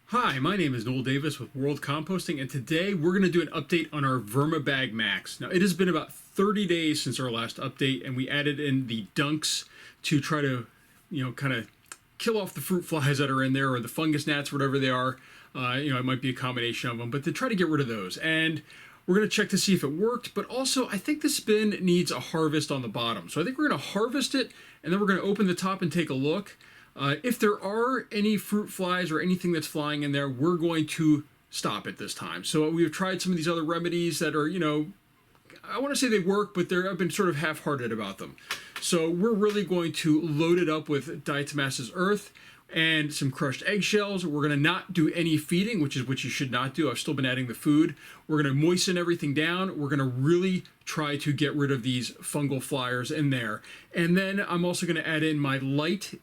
Hi, my name is Noel Davis with World Composting, and today we're going to do an update on our Vermibag Max. Now, it has been about 30 days since our last update, and we added in the dunks to try to, kind of kill off the fruit flies that are in there, or the fungus gnats, whatever they are. It might be a combination of them, but to try to get rid of those. And we're going to check to see if it worked, but also I think this bin needs a harvest on the bottom. So I think we're going to harvest it, and then we're going to open the top and take a look. If there are any fruit flies or anything that's flying in there, we're going to stop it this time. So we've tried some of these other remedies that are, I want to say they work, but I've been sort of half-hearted about them. So we're really going to load it up with diatomaceous earth and some crushed eggshells. We're going to not do any feeding, which is what you should not do. I've still been adding the food. We're going to moisten everything down. We're going to really try to get rid of these fungal flyers in there. And then I'm also going to add in my light,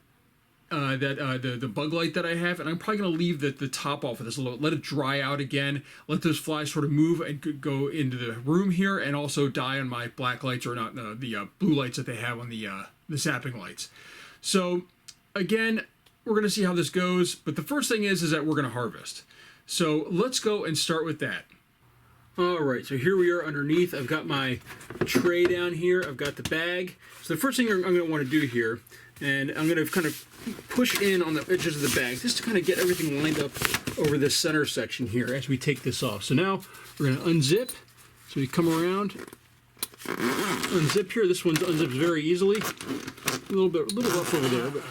the bug light that I have, and I'm probably going to leave the top off of this a little, let it dry out again, let those flies sort of move and go into the room here, and also die on my black lights, or not the blue lights that they have on the sapping lights. So again, we're going to see how this goes, but the first thing is that we're going to harvest. So let's go and start with that. All right, so here we are underneath. I've got my tray down here. I've got the bag. So the first thing I'm going to want to do here, and I'm going to kind of push in on the edges of the bag just to kind of get everything lined up over this center section here as we take this off. So now we're going to unzip. So we come around, unzip here. This one unzips very easily. A little rough over there, but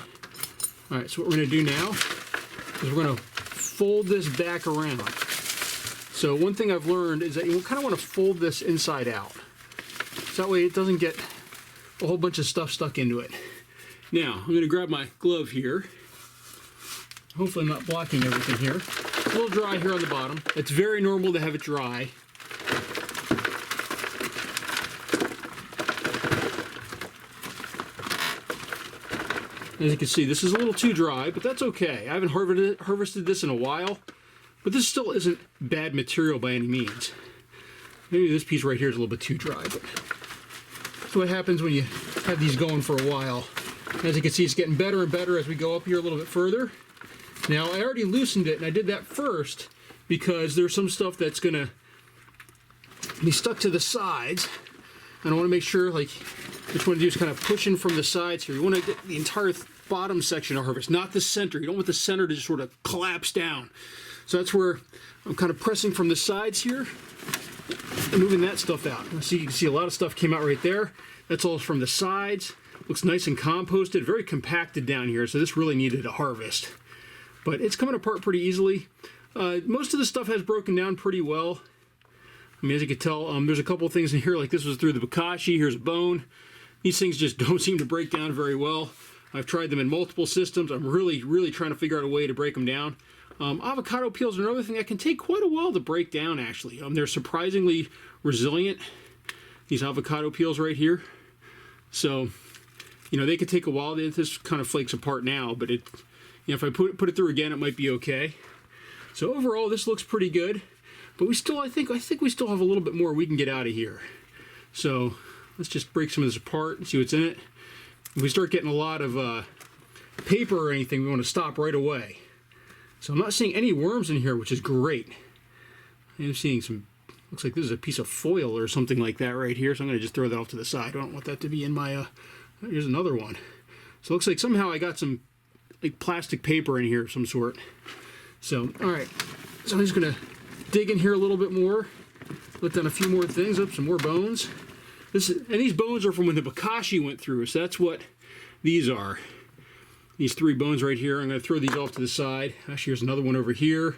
all right. So what we're going to do now is we're going to fold this back around. So one thing I've learned is that you kind of want to fold this inside out. So that way it doesn't get a whole bunch of stuff stuck into it. Now, I'm going to grab my glove here. Hopefully I'm not blocking everything here. It's a little dry here on the bottom. It's very normal to have it dry. As you can see, this is a little too dry, but that's okay. I haven't harvested this in a while, but this still isn't bad material by any means. Maybe this piece right here is a little bit too dry, but that's what happens when you have these going for a while. As you can see, it's getting better and better as we go up here a little bit further. Now, I already loosened it, and I did that first because there's some stuff that's going to be stuck to the sides. And I want to make sure, like, what you want to do is kind of push in from the sides here. You want to get the entire bottom section of harvest, not the center. You don't want the center to just sort of collapse down. So that's where I'm kind of pressing from the sides here and moving that stuff out. So you can see a lot of stuff came out right there. That's all from the sides. Looks nice and composted, very compacted down here, so this really needed a harvest. But it's coming apart pretty easily. Most of the stuff has broken down pretty well. I mean, as you can tell, there's a couple of things in here, like this was through the bokashi. Here's a bone. These things just don't seem to break down very well. I've tried them in multiple systems. I'm really trying to figure out a way to break them down. Avocado peels are another thing that can take quite a while to break down, actually. They're surprisingly resilient, these avocado peels right here. So, they could take a while. This kind of flakes apart now, but if I put it through again, it might be okay. So overall, this looks pretty good, but I think we still have a little bit more we can get out of here. So let's just break some of this apart and see what's in it. If we start getting a lot of paper or anything, we want to stop right away. So I'm not seeing any worms in here, which is great. I'm seeing some, looks like this is a piece of foil or something like that right here, so I'm going to just throw that off to the side. I don't want that to be in my, here's another one. So it looks like somehow I got some like plastic paper in here of some sort. So, all right. So I'm just going to dig in here a little bit more. Let down a few more things. Up some more bones. And these bones are from when the bokashi went through. So that's what these are. These 3 bones right here. I'm going to throw these off to the side. Actually, here's another one over here.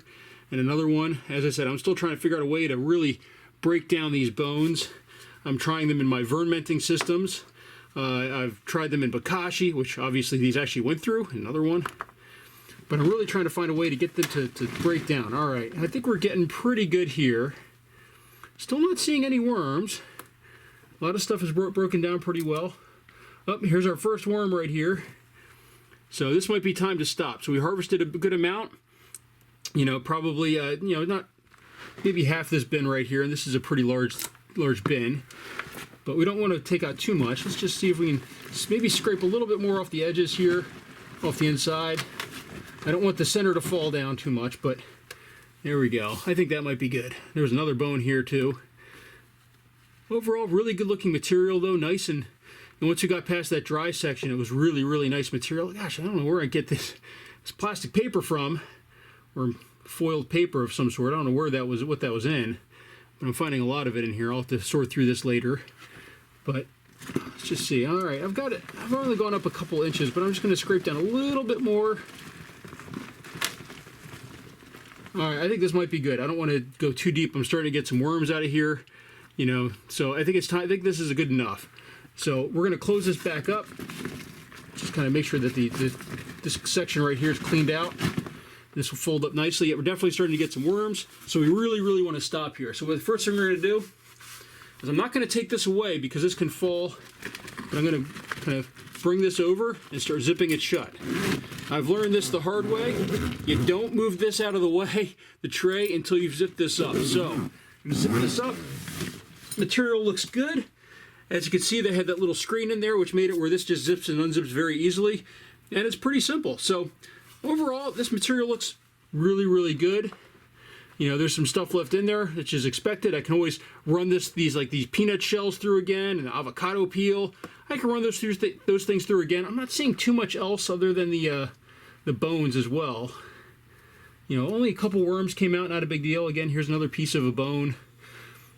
And another one. As I said, I'm still trying to figure out a way to really break down these bones. I'm trying them in my vermenting systems. I've tried them in bokashi, which obviously these actually went through. Another one. But I'm really trying to find a way to get them to break down. All right, I think we're getting pretty good here. Still not seeing any worms. A lot of stuff is broken down pretty well. Oh, here's our first worm right here. So this might be time to stop. So we harvested a good amount. Probably, not maybe half this bin right here. And this is a pretty large bin. But we don't want to take out too much. Let's just see if we can maybe scrape a little bit more off the edges here, off the inside. I don't want the center to fall down too much, but there we go. I think that might be good. There's another bone here too. Overall, really good looking material though, nice, and once you got past that dry section, it was really, really nice material. Gosh, I don't know where I get this plastic paper from, or foiled paper of some sort. I don't know where that was, what that was in, but I'm finding a lot of it in here. I'll have to sort through this later. But let's just see. All right, I've got it. I've only gone up a couple inches, but I'm just going to scrape down a little bit more. All right, I think this might be good. I don't want to go too deep. I'm starting to get some worms out of here, you know, so I think it's time. I think this is good enough. So we're going to close this back up. Just kind of make sure that this section right here is cleaned out. This will fold up nicely. Yeah, we're definitely starting to get some worms, so we really, really want to stop here. So the first thing we're going to do is I'm not going to take this away because this can fall, but I'm going to kind of bring this over and start zipping it shut. I've learned this the hard way. You don't move this out of the way, the tray, until you've zipped this up. So I'm going to zip this up. Material looks good. As you can see, they had that little screen in there, which made it where this just zips and unzips very easily. And it's pretty simple. So overall, this material looks really, really good. You know, there's some stuff left in there, which is expected. I can always run these peanut shells through again, and avocado peel. I can run those things through again. I'm not seeing too much else other than the bones as well. You know, only a couple worms came out, not a big deal. Again, here's another piece of a bone.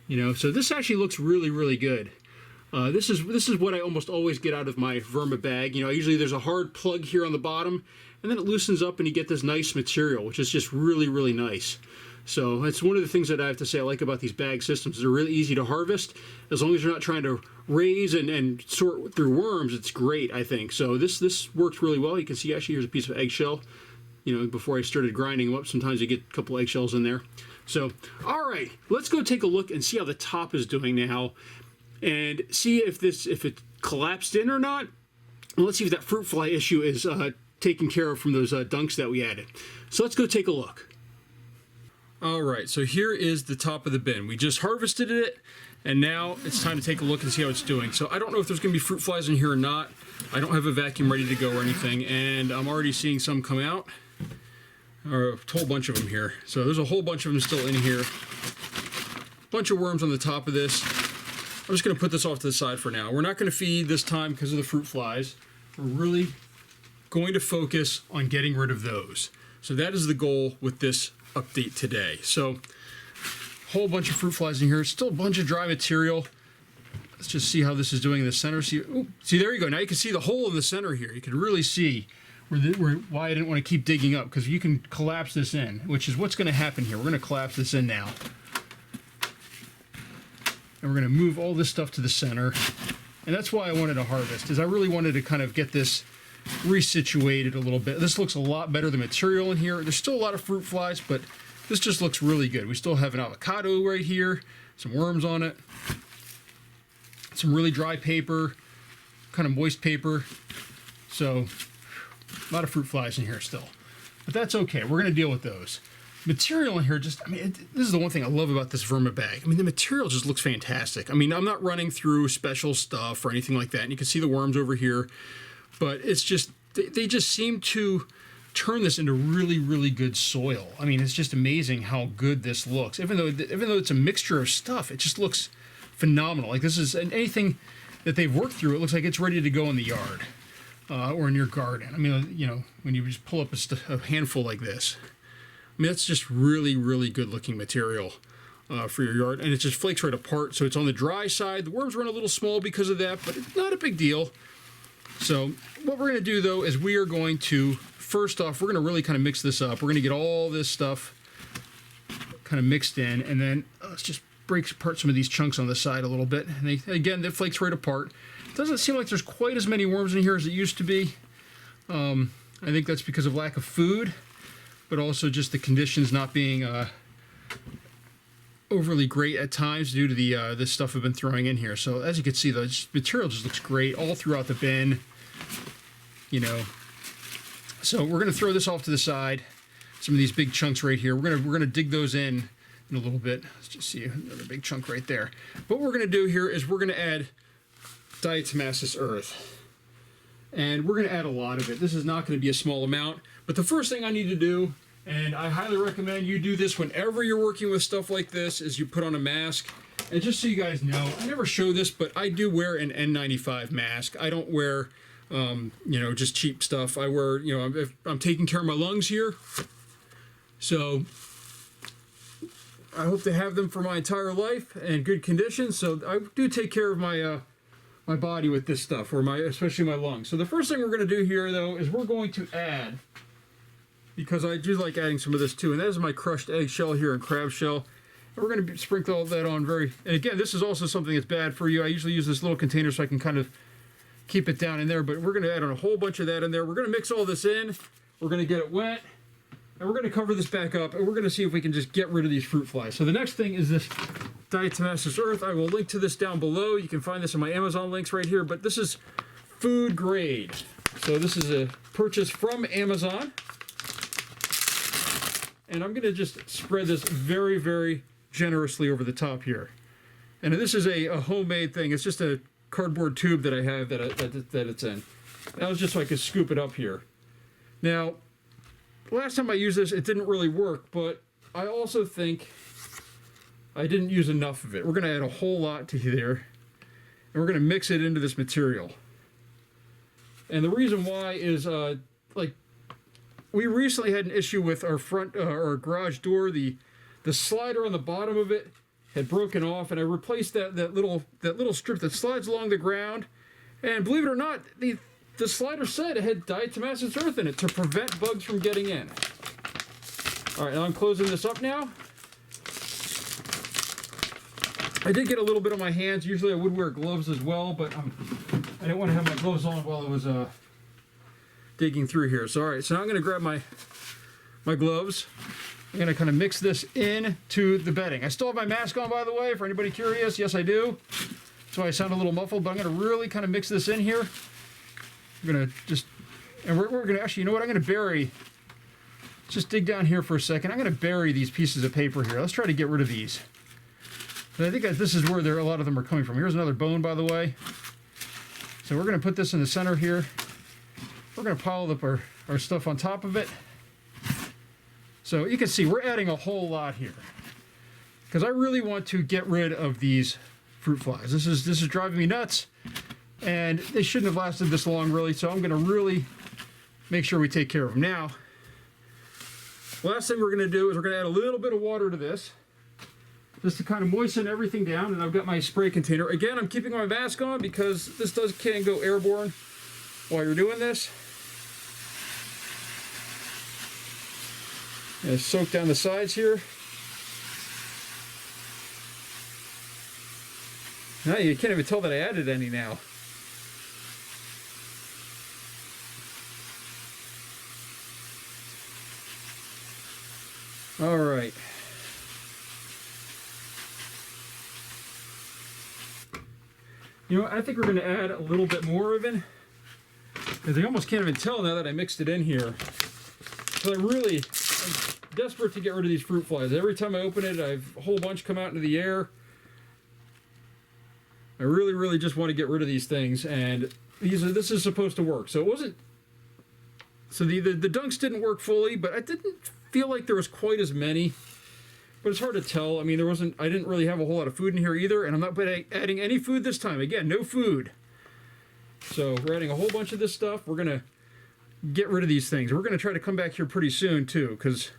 You know, so this actually looks really, really good. This is what I almost always get out of my Vermibag. You know, usually there's a hard plug here on the bottom, and then it loosens up and you get this nice material, which is just really, really nice. So it's one of the things that I have to say I like about these bag systems. They're really easy to harvest. As long as you're not trying to raise and sort through worms, it's great, I think. So this works really well. You can see actually here's a piece of eggshell. You know, before I started grinding them up, sometimes you get a couple eggshells in there. So, all right, let's go take a look and see how the top is doing now, and see if it collapsed in or not. And let's see if that fruit fly issue is taken care of from those dunks that we added. So let's go take a look. All right, so here is the top of the bin. We just harvested it, and now it's time to take a look and see how it's doing. So I don't know if there's going to be fruit flies in here or not. I don't have a vacuum ready to go or anything, and I'm already seeing some come out. Or a whole bunch of them here. So there's a whole bunch of them still in here. Bunch of worms on the top of this. I'm just going to put this off to the side for now. We're not going to feed this time because of the fruit flies. We're really going to focus on getting rid of those. So that is the goal with this update today. So whole bunch of fruit flies in here. Still a bunch of dry material. Let's just see how this is doing in the center. See, there you go. Now you can see the hole in the center here. You can really see why I didn't want to keep digging up, because you can collapse this in, which is what's going to happen here. We're going to collapse this in now. And we're going to move all this stuff to the center. And that's why I wanted to harvest, is I really wanted to kind of get this resituated a little bit. This looks a lot better, the material in here. There's still a lot of fruit flies, but this just looks really good. We still have an avocado right here, some worms on it, some really dry paper, kind of moist paper. So a lot of fruit flies in here still, but that's okay. We're going to deal with those. Material in here, just, I mean, this is the one thing I love about this Vermibag. I mean, the material just looks fantastic. I mean, I'm not running through special stuff or anything like that, and you can see the worms over here, but it's just, they just seem to turn this into really, really good soil. I mean, it's just amazing how good this looks. Even though it's a mixture of stuff, it just looks phenomenal. Like, this is anything that they've worked through, it looks like it's ready to go in the yard. Or in your garden. I mean, you know, when you just pull up a handful like this, I mean, that's just really, really good looking material for your yard. And it just flakes right apart. So it's on the dry side. The worms run a little small because of that, but it's not a big deal. So what we're going to do, though, is we are going to, first off, we're going to really kind of mix this up. We're going to get all this stuff kind of mixed in. And then let's just break apart some of these chunks on the side a little bit. And again, that flakes right apart. Doesn't seem like there's quite as many worms in here as it used to be. I think that's because of lack of food, but also just the conditions not being overly great at times due to the stuff we've been throwing in here. So as you can see, the material just looks great all throughout the bin. You know, so we're going to throw this off to the side. Some of these big chunks right here, we're gonna dig those in a little bit. Let's just see another big chunk right there. What we're going to do here is we're going to add diatomaceous earth. And we're going to add a lot of it. This is not going to be a small amount. But the first thing I need to do, and I highly recommend you do this whenever you're working with stuff like this, is you put on a mask. And just so you guys know, I never show this, but I do wear an N95 mask. I don't wear, you know, just cheap stuff. I wear, you know, if I'm taking care of my lungs here. So I hope to have them for my entire life and good condition. So I do take care of my my body with this stuff, or especially my lungs. So the first thing we're going to do here, though, is we're going to add, because I do like adding some of this too, and that is my crushed eggshell here and crab shell. And we're going to sprinkle all that on and again, this is also something that's bad for you. I usually use this little container so I can kind of keep it down in there, but we're going to add on a whole bunch of that in there. We're going to mix all this in. We're going to get it wet. And we're going to cover this back up, and we're going to see if we can just get rid of these fruit flies. So the next thing is this diatomaceous earth. I will link to this down below. You can find this in my Amazon links right here, but this is food grade. So this is a purchase from Amazon. And I'm going to just spread this very, very generously over the top here. And this is a homemade thing. It's just a cardboard tube that I have that it's in. That was just so I could scoop it up here. Now, last time I used this, it didn't really work, but I also think I didn't use enough of it. We're going to add a whole lot to there, and we're going to mix it into this material. And the reason why is, like, we recently had an issue with our our garage door. The slider on the bottom of it had broken off, and I replaced that little strip that slides along the ground. And believe it or not, the slider said it had diatomaceous earth in it to prevent bugs from getting in. All right, now I'm closing this up now. I did get a little bit on my hands. Usually I would wear gloves as well, but I didn't want to have my gloves on while I was digging through here. So all right, so now I'm going to grab my gloves. I'm going to kind of mix this into the bedding. I still have my mask on, by the way, for anybody curious. Yes, I do. So I sound a little muffled, but I'm going to really kind of mix this in here. I'm going to just, and we're going to actually, you know what, I'm going to bury, just dig down here for a second. I'm going to bury these pieces of paper here. Let's try to get rid of these. And I think this is where a lot of them are coming from. Here's another bone, by the way. So we're going to put this in the center here. We're going to pile up our stuff on top of it. So you can see we're adding a whole lot here, because I really want to get rid of these fruit flies. This is driving me nuts. And they shouldn't have lasted this long, really, so I'm going to really make sure we take care of them. Now, last thing we're going to do is we're going to add a little bit of water to this, just to kind of moisten everything down. And I've got my spray container. Again, I'm keeping my mask on because this can go airborne while you're doing this. And soak down the sides here. Now you can't even tell that I added any now. All right. You know, I think we're going to add a little bit more of it, because I almost can't even tell now that I mixed it in here. So I'm desperate to get rid of these fruit flies. Every time I open it, I have a whole bunch come out into the air. I really, really just want to get rid of these things, and this is supposed to work. So it wasn't. So the dunks didn't work fully, but I didn't feel like there was quite as many. But it's hard to tell. I mean, I didn't really have a whole lot of food in here either, and I'm not adding any food this time. Again, no food. So we're adding a whole bunch of this stuff. We're gonna get rid of these things. We're gonna try to come back here pretty soon too, because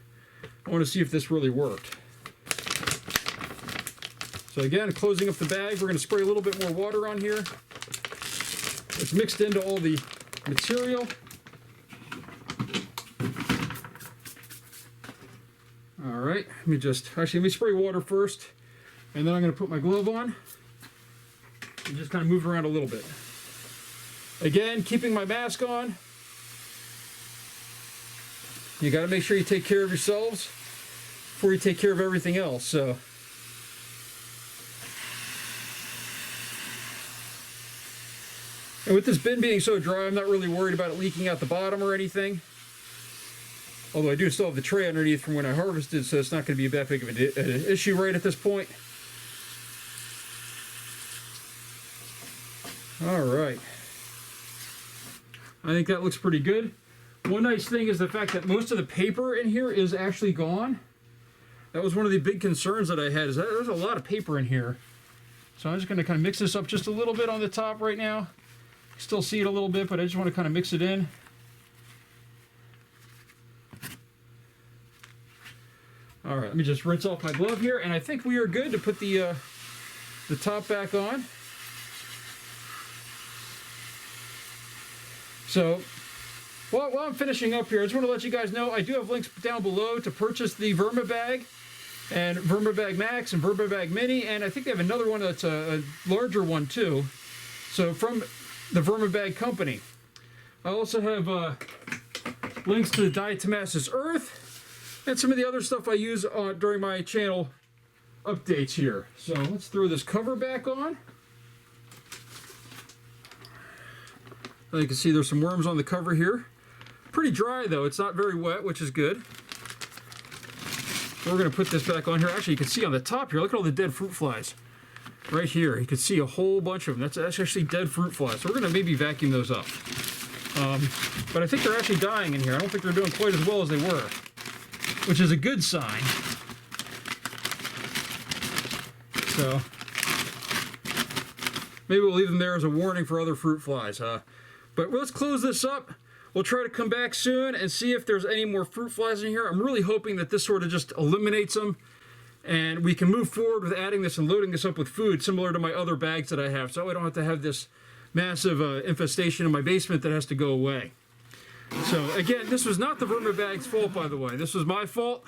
I want to see if this really worked. So again, closing up the bag, we're going to spray a little bit more water on here. It's mixed into all the material. All right, let me spray water first, and then I'm going to put my glove on and just kind of move around a little bit. Again, keeping my mask on. You got to make sure you take care of yourselves before you take care of everything else. So. And with this bin being so dry, I'm not really worried about it leaking out the bottom or anything. Although I do still have the tray underneath from when I harvested, so it's not going to be that big of an issue right at this point. All right. I think that looks pretty good. One nice thing is the fact that most of the paper in here is actually gone. That was one of the big concerns that I had, is that there's a lot of paper in here. So I'm just going to kind of mix this up just a little bit on the top right now. Still see it a little bit, but I just want to kind of mix it in. All right, let me just rinse off my glove here, and I think we are good to put the top back on. So, while I'm finishing up here, I just want to let you guys know I do have links down below to purchase the Vermibag and Vermibag Max and Vermibag Mini, and I think they have another one that's a larger one too. So from the Vermibag company. I also have links to the Diatomaceous Earth and some of the other stuff I use during my channel updates here. So let's throw this cover back on. You can see there's some worms on the cover here. Pretty dry though, it's not very wet, which is good. We're going to put this back on here. Actually, you can see on the top here, look at all the dead fruit flies. Right here, you can see a whole bunch of them. That's actually dead fruit flies. So we're going to maybe vacuum those up. But I think they're actually dying in here. I don't think they're doing quite as well as they were, which is a good sign. So maybe we'll leave them there as a warning for other fruit flies. But let's close this up. We'll try to come back soon and see if there's any more fruit flies in here. I'm really hoping that this sort of just eliminates them, and we can move forward with adding this and loading this up with food similar to my other bags that I have, so I don't have to have this massive infestation in my basement that has to go away. So again, this was not the Vermibag's fault, by the way. This was my fault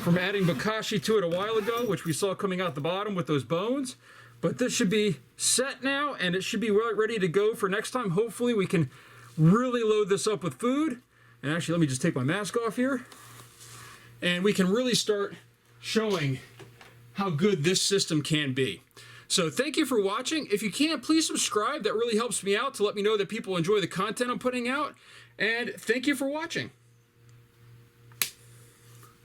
from adding bokashi to it a while ago, which we saw coming out the bottom with those bones. But this should be set now, and it should be ready to go for next time. Hopefully we can really load this up with food. And actually, let me just take my mask off here. And we can really start showing how good this system can be. So thank you for watching. If you can, please subscribe. That really helps me out to let me know that people enjoy the content I'm putting out. And thank you for watching.